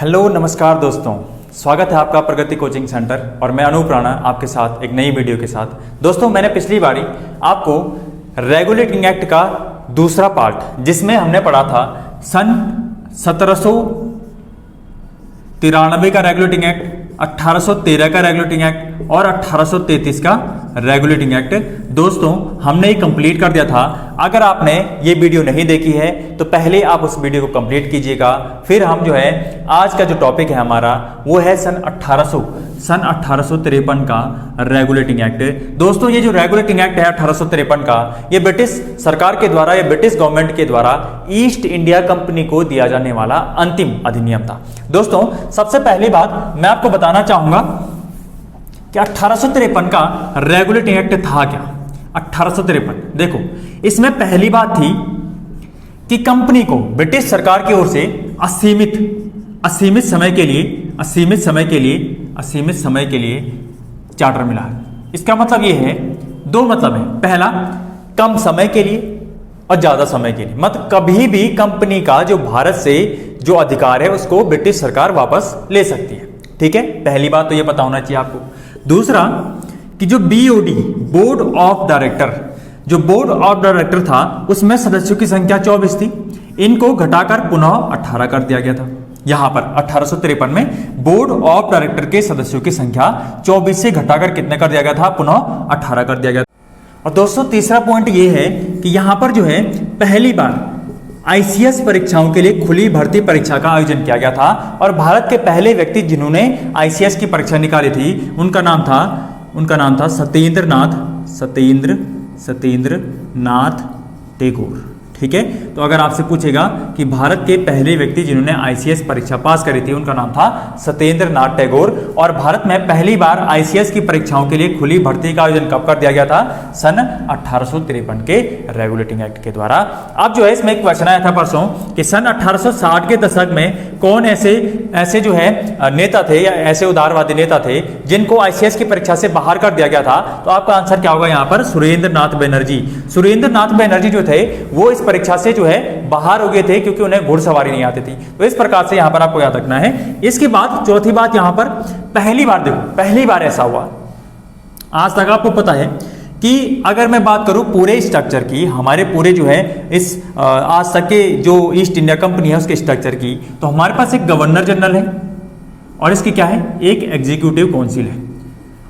Hello नमस्कार दोस्तों, स्वागत है आपका प्रगति कोचिंग सेंटर और मैं अनूप राणा आपके साथ एक नई वीडियो के साथ। दोस्तों मैंने पिछली बारी आपको रेगुलेटिंग एक्ट का दूसरा पार्ट जिसमें हमने पढ़ा था सन 1793 का रेगुलेटिंग एक्ट, 1813 का रेगुलेटिंग एक्ट और 1833 का रेगुलेटिंग एक्ट। दोस्तों हमने ये कंप्लीट कर दिया था। अगर आपने ये वीडियो नहीं देखी है तो पहले आप उस वीडियो को कंप्लीट कीजिएगा। फिर हम जो है आज का जो टॉपिक है हमारा वो है सन 1853 का रेगुलेटिंग एक्ट। दोस्तों ये जो रेगुलेटिंग एक्ट है 1853 का, ये ब्रिटिश सरकार के द्वारा या ब्रिटिश गवर्नमेंट के द्वारा ईस्ट इंडिया कंपनी को दिया जाने वाला अंतिम अधिनियम था। दोस्तों सबसे पहली बात मैं आपको बताना चाहूंगा कि 1853 का रेगुलेटिंग एक्ट था क्या। 1853 देखो, इसमें पहली बात थी कि कंपनी को ब्रिटिश सरकार की ओर से असीमित समय के लिए चार्टर मिला है। इसका मतलब यह है, दो मतलब है। पहला, कम समय के लिए और ज्यादा समय के लिए, मतलब कभी भी कंपनी का जो भारत से जो अधिकार है उसको ब्रिटिश सरकार वापस ले सकती है। ठीक है, पहली बात तो यह पता होना चाहिए आपको। दूसरा कि जो BOD बोर्ड ऑफ डायरेक्टर था उसमें सदस्यों की संख्या 24 थी। इनको घटाकर पुनः 18 कर दिया गया था। यहां पर 1853 में बोर्ड ऑफ डायरेक्टर के सदस्यों की संख्या 24 से घटाकर कितने कर दिया गया था, पुनः 18 कर दिया गया था। और दोस्तों तीसरा पॉइंट यह है कि यहां पर जो है पहली बार ICS परीक्षाओं के लिए खुली भर्ती परीक्षा का आयोजन किया गया था और भारत के पहले व्यक्ति जिन्होंने ICS की परीक्षा निकाली थी उनका नाम था सत्येंद्र नाथ टैगोर। ठीक है, तो अगर आपसे पूछेगा कि भारत के पहले व्यक्ति जिन्होंने ICS परीक्षा पास करी थी उनका नाम था सत्येंद्र नाथ टैगोर। और भारत में पहली बार ICS की परीक्षाओं के लिए खुली भर्ती का आयोजन कब कर दिया गया था, सन 1853 के रेगुलेटिंग एक्ट के द्वारा। अब जो है इसमें एक क्वेश्चन आया था परसों कि सन 1860 के दशक में कौन ऐसे जो है नेता थे या ऐसे उदारवादी नेता थे जिनको ICS की परीक्षा से बाहर कर दिया गया था। तो आपका आंसर क्या होगा यहाँ पर, सुरेंद्र नाथ बनर्जी जो थे वो इस परीक्षा से जो है बाहर हो गए थे क्योंकि उन्हें घुड़सवारी नहीं आती थी। तो इस प्रकार से यहां पर आपको याद रखना है। इसके बाद चौथी बात, यहां पर पहली बार ऐसा हुआ, आज तक आपको पता है कि अगर मैं बात करूं पूरे स्ट्रक्चर की, हमारे पूरे जो है इस आज तक के जो ईस्ट इंडिया कंपनी है उसके स्ट्रक्चर की, तो हमारे पास एक गवर्नर जनरल है और इसकी क्या है, एक एग्जीक्यूटिव काउंसिल है।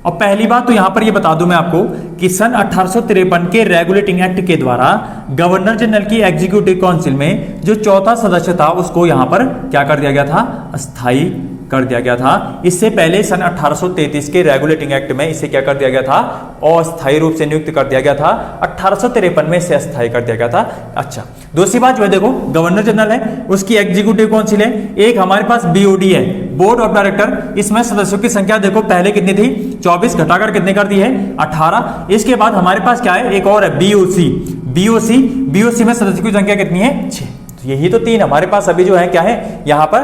और पहली बात तो यहां पर ये बता दूं मैं आपको कि सन 1853 के रेगुलेटिंग एक्ट के द्वारा गवर्नर जनरल की एग्जीक्यूटिव काउंसिल में जो चौथा सदस्य था उसको यहां पर क्या कर दिया गया था, अस्थायी कर दिया गया था। इससे पहले सन 1833 के रेगुलेटिंग एक्ट में इसे क्या कर दिया गया था, अस्थायी रूप से नियुक्त कर दिया गया था। 1853 में इसे अस्थायी कर दिया गया था। अच्छा, दूसरी बात जो है देखो, गवर्नर जनरल है, उसकी एग्जीक्यूटिव काउंसिल है, एक हमारे पास BOD है, बोर्ड ऑफ डायरेक्टर। इसमें सदस्यों की संख्या देखो पहले कितनी थी, 24 घटाकर कितने कर दी है, 18। इसके बाद हमारे पास क्या है, एक और है BOC में सदस्यों की संख्या कितनी है, 6। यही तो तीन हमारे पास अभी जो है क्या है यहाँ पर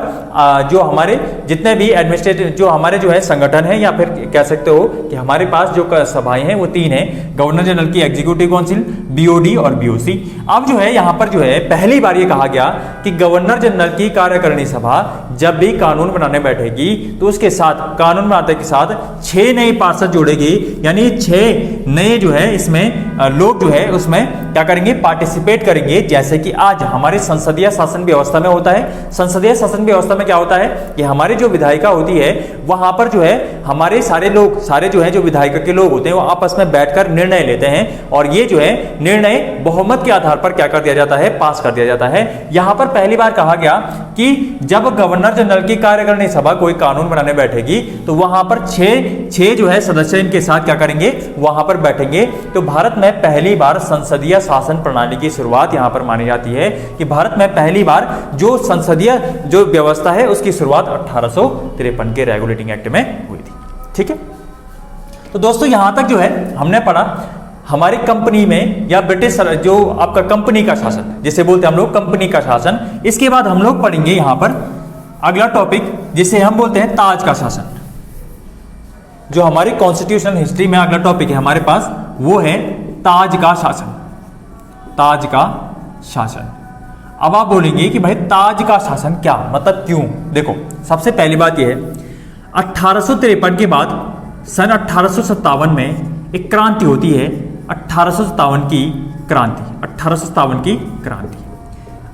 जो हमारे जितने भी एडमिनिस्ट्रेटिव जो हमारे जो है संगठन है या फिर कह सकते हो कि हमारे पास जो सभाएं हैं वो तीन है, गवर्नर जनरल की एग्जीक्यूटिव काउंसिल, BOD और BOC। अब जो है यहाँ पर जो है पहली बार ये कहा गया कि गवर्नर जनरल की कार्यकारिणी सभा जब भी कानून बनाने बैठेगी तो उसके साथ कानून बनाने के साथ 6 नए पार्षद जोड़ेगी, यानी 6 नए जो है इसमें लोग जो है उसमें क्या करेंगे, पार्टिसिपेट करेंगे। जैसे कि आज हमारे संसदीय शासन व्यवस्था में होता है। संसदीय शासन व्यवस्था में क्या होता है कि हमारी जो विधायिका होती है वहां पर जो है हमारे सारे जो है जो विधायिका के लोग होते हैं वो आपस में बैठकर निर्णय लेते हैं और ये जो है निर्णय बहुमत के आधार पर क्या कर दिया जाता है, पास कर दिया जाता है। यहां पर पहली बार कहा गया कि जब गवर्नर जनरल की कार्यकारिणी सभा कोई कानून बनाने बैठेगी तो वहां पर 6 जो है सदस्य इनके साथ क्या करेंगे, वहां पर बैठेंगे। तो भारत में पहली बार संसदीय शासन प्रणाली की शुरुआत यहां पर मानी जाती है कि भारत में पहली बार जो संसदीय जो व्यवस्था है उसकी शुरुआत 1853 के रेगुलेटिंग एक्ट में हुई थी। ठीक है, तो दोस्तों यहां तक जो है हमने पढ़ा हमारी कंपनी में या ब्रिटिश जो आपका कंपनी का शासन जिसे बोलते हैं हम लोग कंपनी का शासन। इसके बाद हम लोग पढ़ेंगे यहां पर अगला टॉपिक जिसे हम बोलते हैं ताज का शासन। जो हमारी कॉन्स्टिट्यूशनल हिस्ट्री में अगला टॉपिक है हमारे पास वो है ताज का शासन। अब आप बोलेंगे कि भाई ताज का शासन क्या मतलब, क्यों? देखो, सबसे पहली बात यह है, 1853 के बाद सन 1857 में एक क्रांति होती है, 1857 की क्रांति। 1857 की क्रांति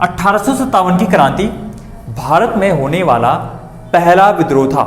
1857 की क्रांति भारत में होने वाला पहला विद्रोह था।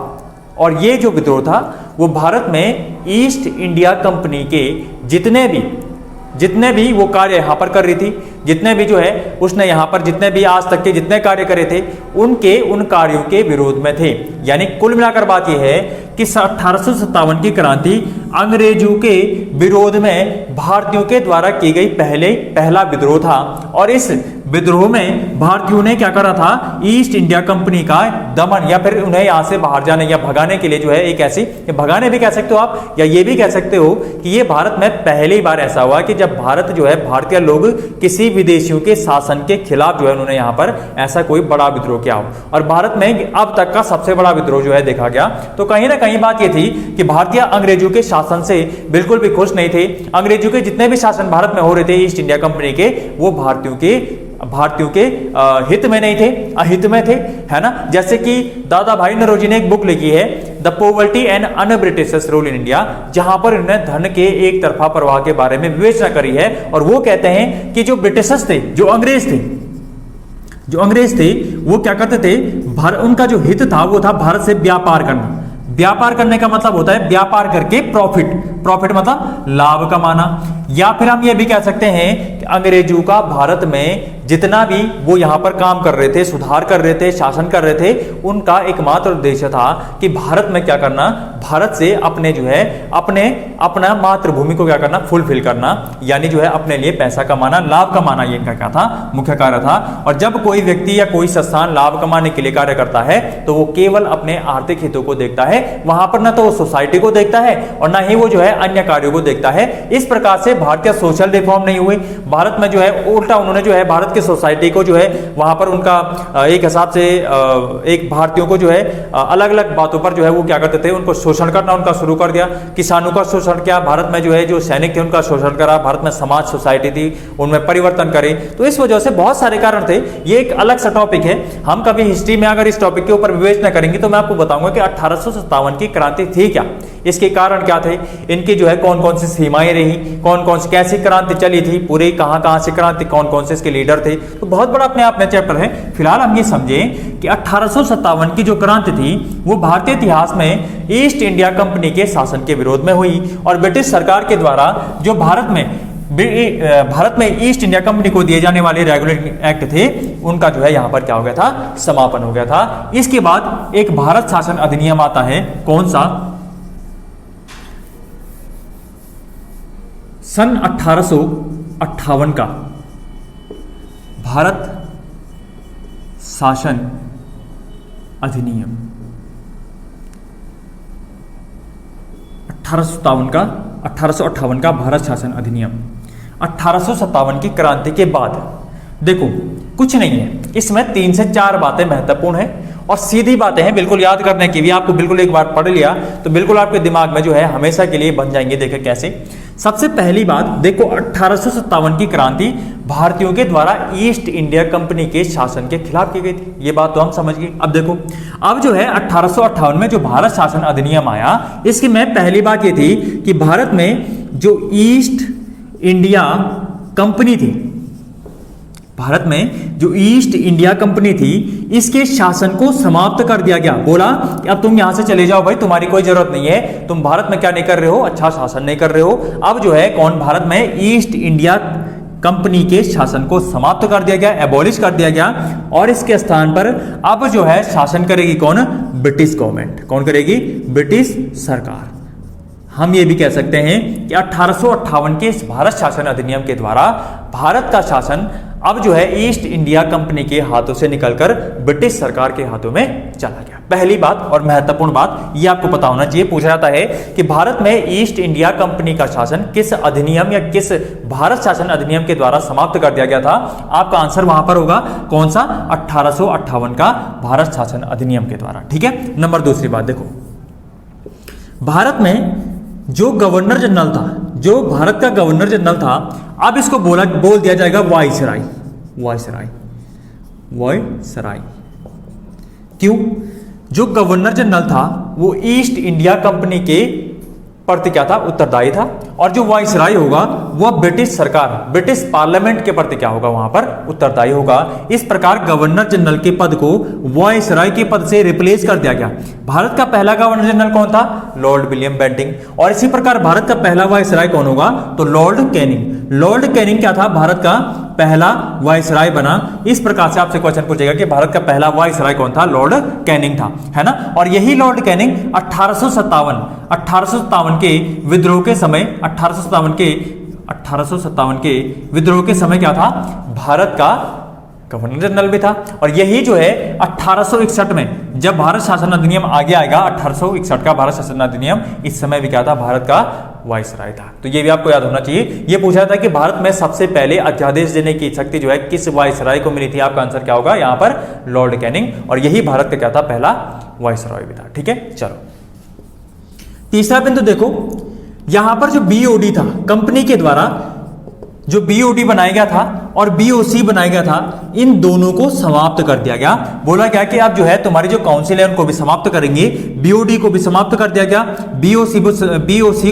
और ये जो विद्रोह था वो भारत में ईस्ट इंडिया कंपनी के जितने भी वो कार्य यहाँ पर कर रही थी, जितने भी जो है उसने यहाँ पर जितने भी आज तक के जितने कार्य करे थे उन कार्यों के विरोध में थे। यानी कुल मिलाकर बात यह है कि 1857 की क्रांति अंग्रेजों के विरोध में भारतीयों के द्वारा की गई पहला विद्रोह था। और इस विद्रोह में भारतीयों ने क्या करा था, ईस्ट इंडिया कंपनी का दमन या फिर उन्हें यहां से बाहर जाने या भगाने के लिए जो है एक ऐसी, भगाने भी कह सकते हो आप, या ये भी कह सकते हो कि ये भारत में पहली बार ऐसा हुआ कि जब भारत जो है भारतीय लोग किसी विदेशियों के शासन के खिलाफ जो है उन्होंने यहां पर ऐसा कोई बड़ा विद्रोह किया हो। और भारत में अब तक का सबसे बड़ा विद्रोह जो है देखा गया। तो कहीं ना कहीं बात ये थी कि भारतीय अंग्रेजों के शासन से बिल्कुल भी खुश नहीं थे। अंग्रेजों के जितने भी शासन भारत में हो रहे थे ईस्ट इंडिया कंपनी के, वो भारतीयों के हित में नहीं थे, अहित में थे, है ना। जैसे कि दादा भाई नौरोजी ने एक बुक लिखी है, the poverty and un-British rule in India, जहां पर इन्होंने धन के एक तरफा प्रवाह के बारे में विवेचना करी है। और वो कहते हैं कि जो ब्रिटिशर्स थे, जो अंग्रेज थे वो क्या करते थे, उनका जो हित था वो था भारत से व्यापार करना। व्यापार करने का मतलब होता है व्यापार करके प्रॉफिट मतलब लाभ कमाना। या फिर हम ये भी कह सकते हैं कि अंग्रेजों का भारत में जितना भी वो यहाँ पर काम कर रहे थे, सुधार कर रहे थे, शासन कर रहे थे, उनका एकमात्र उद्देश्य था कि भारत में क्या करना, भारत से अपने जो है अपना मातृभूमि को क्या करना, फुलफिल करना, यानी जो है अपने लिए पैसा कमाना, लाभ कमाना, ये इनका क्या था, मुख्य कार्य था। और जब कोई व्यक्ति या कोई संस्थान लाभ कमाने के लिए कार्य करता है तो वो केवल अपने आर्थिक हितों को देखता है, वहां पर ना तो वो सोसाइटी को देखता है और ना ही वो जो है अन्य कार्यों को देखता है। इस प्रकार से भारतीय सोशल रिफॉर्म नहीं हुए भारत में, जो है उल्टा उन्होंने जो है भारत की सोसाइटी को जो है वहां पर उनका एक हिसाब से एक भारतीयों को जो है अलग अलग बातों पर जो है वो क्या करते थे, उनको शोषण करना उनका शुरू कर दिया। किसानों का शोषण किया भारत में, जो है जो सैनिक थे उनका शोषण करा, भारत में समाज सोसाइटी थी उनमें परिवर्तन करे। तो इस वजह से बहुत सारे कारण थे। ये एक अलग सा टॉपिक है, हम कभी हिस्ट्री में अगर इस टॉपिक के ऊपर विवेचना करेंगे तो मैं आपको बताऊंगा कि 1857 की क्रांति थी क्या, इसके कारण क्या थे, इनकी जो है कौन कौन सी सीमाएं रही, कौन कौन सी कैसी क्रांति चली थी, पूरे कहां से क्रांति, कौन कौन से इसके लीडर थे। तो बहुत बड़ा अपने आप में चैप्टर है। फिलहाल हम ये समझें कि 1857 की जो क्रांति थी वो भारतीय इतिहास में ईस्ट इंडिया कंपनी के शासन के विरोध में हुई और ब्रिटिश सरकार के द्वारा जो भारत में ईस्ट इंडिया कंपनी को दिए जाने वाले रेगुलेटिंग एक्ट थे उनका जो है यहां पर क्या हो गया था, समापन हो गया था। इसके बाद एक भारत शासन अधिनियम आता है, कौन सा, सन 1858 का भारत शासन अधिनियम। 1858 का भारत शासन अधिनियम। 1857 की क्रांति के बाद देखो कुछ नहीं है, इसमें 3 से 4 बातें महत्वपूर्ण है और सीधी बातें हैं, बिल्कुल याद करने की भी, आपको बिल्कुल एक बार पढ़ लिया तो बिल्कुल आपके दिमाग में जो है हमेशा के लिए बन जाएंगे। देखें कैसे। सबसे पहली बात देखो, 1857 की क्रांति भारतीयों के द्वारा ईस्ट इंडिया कंपनी के शासन के खिलाफ की गई थी, ये बात तो हम समझ गए। अब देखो, अब जो है 1858 में जो भारत शासन अधिनियम आया, इसकी में पहली बात ये थी कि भारत में जो ईस्ट इंडिया कंपनी थी, भारत में जो ईस्ट इंडिया कंपनी थी, इसके शासन को समाप्त कर दिया गया। बोला कि अब तुम यहां से चले जाओ भाई, तुम्हारी कोई जरूरत नहीं है, तुम भारत में क्या नहीं कर रहे हो, अच्छा शासन नहीं कर रहे हो। अब जो है कौन, भारत में ईस्ट इंडिया कंपनी के शासन को समाप्त कर दिया गया, एबॉलिश कर दिया गया और इसके स्थान पर अब जो है शासन करेगी कौन, ब्रिटिश गवर्नमेंट। कौन करेगी, ब्रिटिश सरकार। हम ये भी कह सकते हैं कि 1858 के इस भारत शासन अधिनियम के द्वारा भारत का शासन अब जो है ईस्ट इंडिया कंपनी के हाथों से निकलकर ब्रिटिश सरकार के हाथों में चला गया। पहली बात और महत्वपूर्ण बात ये आपको पता होना चाहिए, पूछा जाता है कि भारत में ईस्ट इंडिया कंपनी का शासन किस अधिनियम या किस भारत शासन अधिनियम के द्वारा समाप्त कर दिया गया था। आपका आंसर वहां पर होगा कौन सा, 1858 का भारत शासन अधिनियम के द्वारा। ठीक है। नंबर दूसरी बात देखो, भारत में जो गवर्नर जनरल था, जो भारत का गवर्नर जनरल था, अब इसको बोल दिया जाएगा वाइसराय। Viceroy viceroy. क्यों? जो गवर्नर जनरल था वो ईस्ट इंडिया कंपनी के प्रति क्या था? उत्तरदायी था। और जो वायसराय होगा वह ब्रिटिश सरकार, ब्रिटिश पार्लियामेंट के प्रति क्या होगा? वहां पर उत्तरदायी होगा। इस प्रकार गवर्नर जनरल के पद को वायसराय के पद से रिप्लेस कर दिया गया। भारत का पहला गवर्नर जनरल कौन था? Lord William Bentinck. और इसी प्रकार भारत का पहला वायसराय कौन होगा? तो लॉर्ड कैनिंग। लॉर्ड कैनिंग क्या था? भारत का पहला वायसराय बना। इस प्रकार से आपसे क्वेश्चन पूछेगा कि भारत का पहला वायसराय कौन था? लॉर्ड कैनिंग था, है ना। और यही लॉर्ड कैनिंग 1857 के विद्रोह के समय 1857 के विद्रोह के समय क्या था? भारत का गवर्नर जनरल भी था। और यही जो है 1861 में जब भारत शासन अधिनियम आगे आएगा, 1861 का भारत शासन अधिनियम, इस समय भी क्या था? भारत का वायसराय था। तो ये भी आपको याद होना चाहिए। ये पूछा था कि भारत में सबसे पहले अध्यादेश देने की शक्ति जो है किस वायसराय को मिली थी? आपका आंसर क्या होगा? यहां पर लॉर्ड कैनिंग। और यही भारत का क्या था? पहला वायसराय भी था। ठीक है, चलो तीसरा बिंदु देखो, यहां पर जो बीओडी था, कंपनी के द्वारा जो बीओडी बनाया गया था और बीओसी बनाया गया था, इन दोनों को समाप्त कर दिया गया। बोला गया कि अब जो है तुम्हारी जो काउंसिल है उनको भी समाप्त करेंगे, बीओडी को भी समाप्त कर दिया गया, बीओसी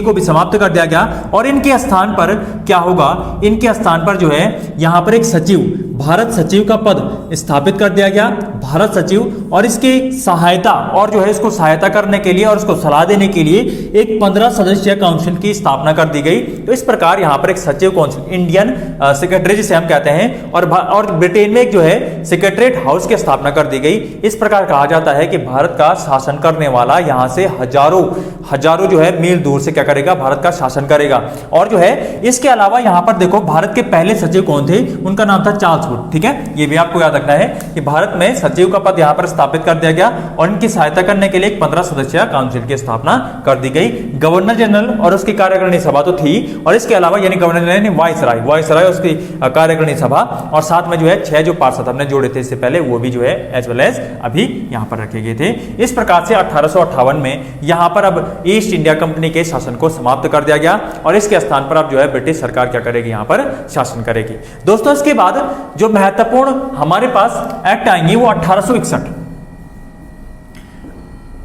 को भी समाप्त कर दिया गया। और इनके स्थान पर क्या होगा? इनके स्थान पर जो है यहां पर एक सचिव, भारत सचिव का पद स्थापित कर दिया गया, भारत सचिव। और इसकी सहायता और जो है इसको सहायता करने के लिए और उसको सलाह देने के लिए एक 15 सदस्यीय काउंसिल की स्थापना कर दी गई। तो इस प्रकार यहां पर एक सचिव काउंसिल, इंडियन सेक्रेटरी जिसे हम कहते हैं, और ब्रिटेन में एक जो है सेक्रेटरीट हाउस की स्थापना कर दी गई। इस प्रकार कहा जाता है कि भारत का शासन करने वाला यहां से हजारों जो है मील दूर से क्या करेगा? भारत का शासन करेगा। और जो है इसके अलावा यहां पर देखो भारत के पहले सचिव कौन थे? उनका नाम था चार्ल्स वुड। ठीक है, ये भी आपको याद रखना है कि भारत में सचिव का पद यहां पर स्थापित कर दिया गया और इनकी सहायता करने के लिए एक 15 सदस्यीय काउंसिल की स्थापना कर दी गई। गवर्नर जनरल और उसकी कार्यकारिणी सभा तो थी, और इसके अलावा यानी गवर्नर जनरल वायसराय उसकी कार्यकारिणी सभा, और साथ में जो है 6 जो पार्षद हमने जोड़े थे इससे पहले, वो भी जो है एज वेल एज अभी यहां पर रखे गए थे। इस प्रकार से 1858 में यहां पर अब ईस्ट इंडिया कंपनी के शासन को समाप्त कर दिया गया और इसके स्थान पर अब जो है ब्रिटिश सरकार क्या करेगी? यहां पर शासन करेगी। दोस्तों इसके बाद जो महत्वपूर्ण हमारे पास एक्ट आएंगे वो 1861,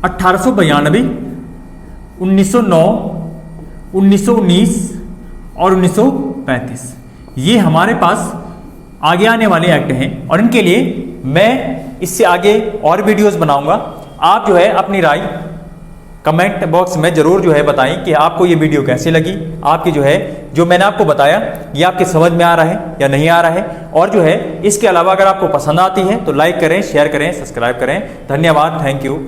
1892, 1909, 1919 और 1935। ये हमारे पास आगे आने वाले एक्ट हैं और इनके लिए मैं इससे आगे और वीडियोस बनाऊंगा। आप जो है अपनी राय कमेंट बॉक्स में जरूर जो है बताएं कि आपको ये वीडियो कैसी लगी, आपकी जो है जो मैंने आपको बताया ये आपके समझ में आ रहा है या नहीं आ रहा है। और जो है इसके अलावा अगर आपको पसंद आती है तो लाइक करें, शेयर करें, सब्सक्राइब करें। धन्यवाद, थैंक यू।